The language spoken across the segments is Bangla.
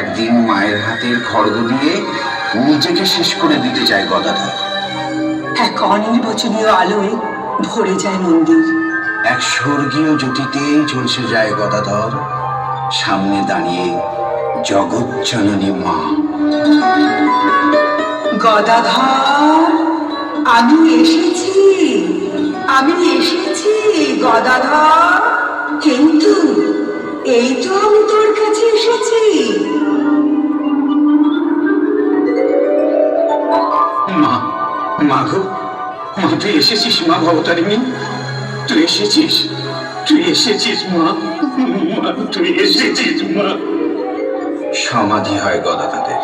একদিন মায়ের হাতের খড়গ দিয়ে নিজেকে শেষ করে দিতে চায় গদাধর। এক অনির্বচনীয় আলোয় ভরে যায় মন্দির। এক স্বর্গীয় জ্যোতিতেই ঝলসে যায় গদাধর, সামনে দাঁড়িয়ে জগৎজননী মা। গদাধর, আমি এসেছি, আমি এসেছি গদাধর। কিন্তু এই তো আমি তোর কাছে এসেছি। মা, মা গো, মা তুই এসেছিস মা ভবতারিণী, তুই এসেছিস, তুই এসেছিস মা, মা তুই এসেছিস মা। সমাধি হয় গদাধরের।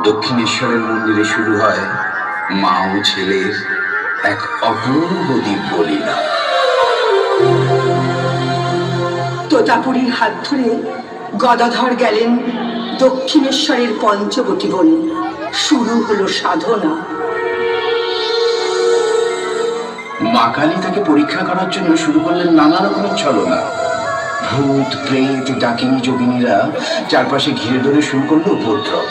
দক্ষিণেশ্বরের মন্দিরে শুরু হয় মা ও ছেলের এক অপূর্ব দিব্য লীলা। তোতাপুরীর হাত ধরে গদাধর গেলেন দক্ষিণেশ্বরের পঞ্চবটী বনে। শুরু হলো সাধনা। মা কালী তাকে পরীক্ষা করার জন্য শুরু করলেন নানা রকমের ছলনা। ভূত, প্রেত, ডাকিনী, যোগিনীরা চারপাশে ঘিরে ধরে শুরু করলো উপদ্রব।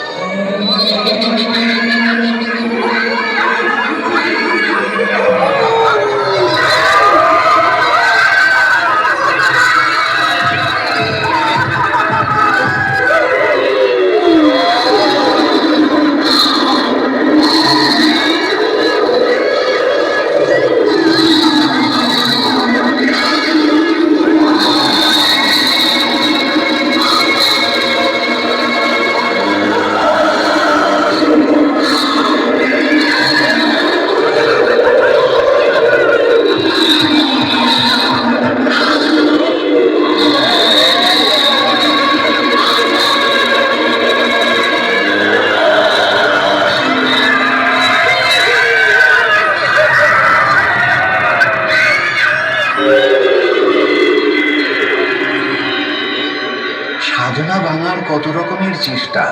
সাধনা ভাঙার কত রকমের চেষ্টা।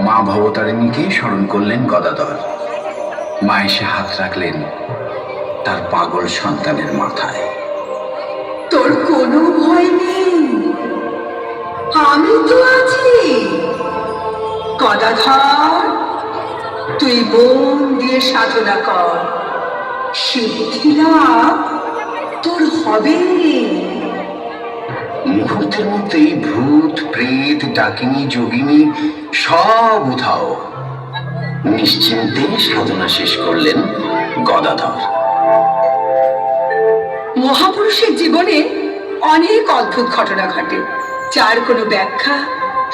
মা ভবতারিণীকে স্মরণ করলেন গদাধর। মা এসে হাত রাখলেন তার পাগল সন্তানের মাথায়। তোর কোনো ভয় নেই, আমি তো আছি গদাধর। তুই মন দিয়ে সাধনা কর, সিদ্ধি লাভ তোর হবে। মুহূর্তের মধ্যেই ভূত, প্রেত, ডাকিনী, যোগিনী সব উধাও। নিশ্চিন্তে সাধনা শেষ করলেন গদাধর। মহাপুরুষের জীবনে অনেক অদ্ভুত ঘটনা ঘটে, যার কোনো ব্যাখ্যা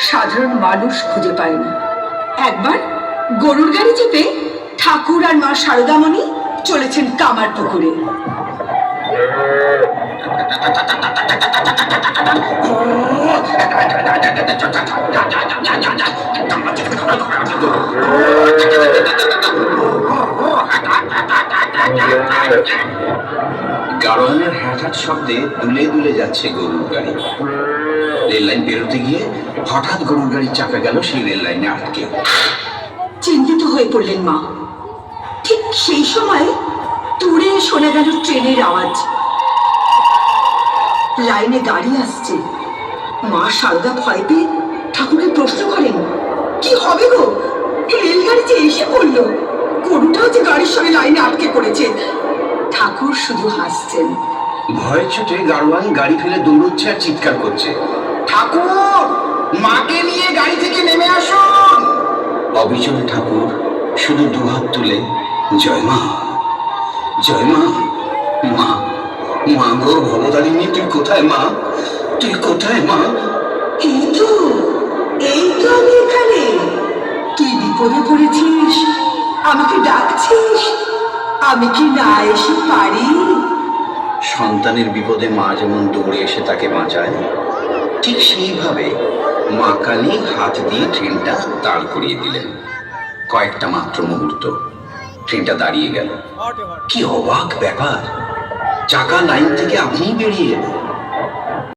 সাধারণ মানুষ খুঁজে পায় না। একবার গরুর গাড়ি চেপে ঠাকুর আর মা শারদামণি চলেছেন কামার পুকুরে। গাড়োয়ানের হ্যাঁঠাট শব্দে দুলে দুলে যাচ্ছে গরুর গাড়ি। রেল লাইন পেরোতে গিয়ে হঠাৎ গরুর গাড়ির চাকা গেল সেই রেল লাইনে আটকে। চিন্তিত হয়ে পড়লেন মা। ঠিক সেই সময় দূরে শোনা গেল ট্রেনের আওয়াজ। লাইনে গাড়ি আসছে। মা শারদা ভয় পেয়ে ঠাকুরকে প্রশ্ন করেন, কি হবে গো, রেলগাড়ি যে এসে পড়লো, গরুটাও যে গাড়ির সঙ্গে লাইনে আটকে পড়েছে। ঠাকুর শুধু হাসছেন। ভয়ের চোটে গাড়োয়ান গাড়ি ফেলে দৌড়চ্ছে আর চিৎকার করছে, ঠাকুর, মাকে নিয়ে গাড়ি থেকে নেমে আসুন। অবিচল ঠাকুর শুধু দুহাত তুলে জয় মা, জয় মা, মা, মা গো ভবতারিণী, তুই কোথায় মা, তুই কোথায় মা? এই তো আমি এখানে। তুই বিপদে পড়েছিস, আমাকে ডাকছিস, আমি কি না এসে পারি? সন্তানের বিপদে মা যেমন দৌড়ে এসে তাকে বাঁচায়, ঠিক সেইভাবে মা কালী হাত দিয়ে ট্রেনটা দাঁড় করিয়ে দিলেন। কয়েকটা মাত্র মুহূর্ত, ট্রেনটা দাঁড়িয়ে গেল। কি অবাক ব্যাপার, চাকা লাইন থেকে আপনিই বেরিয়ে এলো।